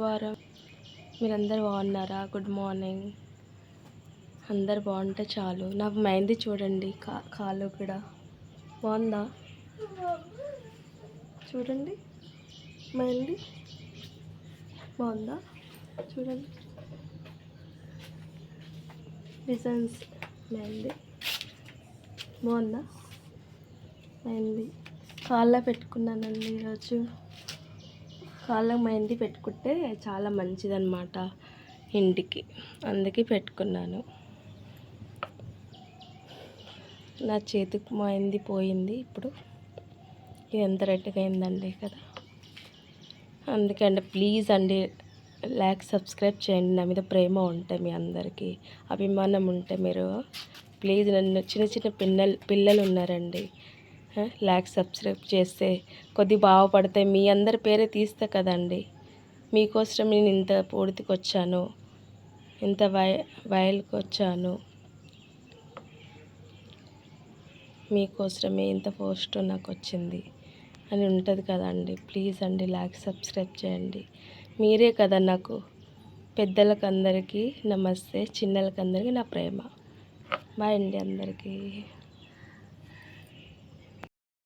వారం మీరందరూ బాగున్నారా? Good morning. అందరు బాగుంటే చాలు. నాకు మెహందీ చూడండి, కాలు కూడా బాగుందా? చూడండి, మెహందీ బాగుందా? చూడండి, డిజైన్స్ మెహందీ బాగుందా? మెహందీ కాళ్ళ పెట్టుకున్నానండి ఈరోజు. కాళ్ళకు మెహందీ పెట్టుకుంటే చాలా మంచిదన్నమాట ఇంటికి, అందుకే పెట్టుకున్నాను. నా చేతికి మెహందీ పోయింది. ఇప్పుడు ఇది ఎంత రెడ్గా అయిందండి కదా. అందుకే అండి, ప్లీజ్ అండి సబ్స్క్రైబ్ చేయండి. నా మీద ప్రేమ ఉంటే, మీ అందరికీ అభిమానం ఉంటే మీరు ప్లీజ్ నన్ను, చిన్న చిన్న పిల్లలు ఉన్నారండి, సబ్స్క్రైబ్ చేస్తే కొద్ది బాగుపడితే మీ అందరి పేరే తీస్తే కదండి. మీకోసం నేను ఇంత పూర్తికి వచ్చాను, ఇంత వైల్కి వచ్చాను, మీకోసమే ఇంత పోస్ట్ నాకు వచ్చింది అని ఉంటుంది కదండి. ప్లీజ్ అండి సబ్స్క్రైబ్ చేయండి. మీరే కదా నాకు. పెద్దలకు అందరికీ నమస్తే, చిన్నలకు అందరికీ నా ప్రేమ. బాయ్ అండి అందరికీ.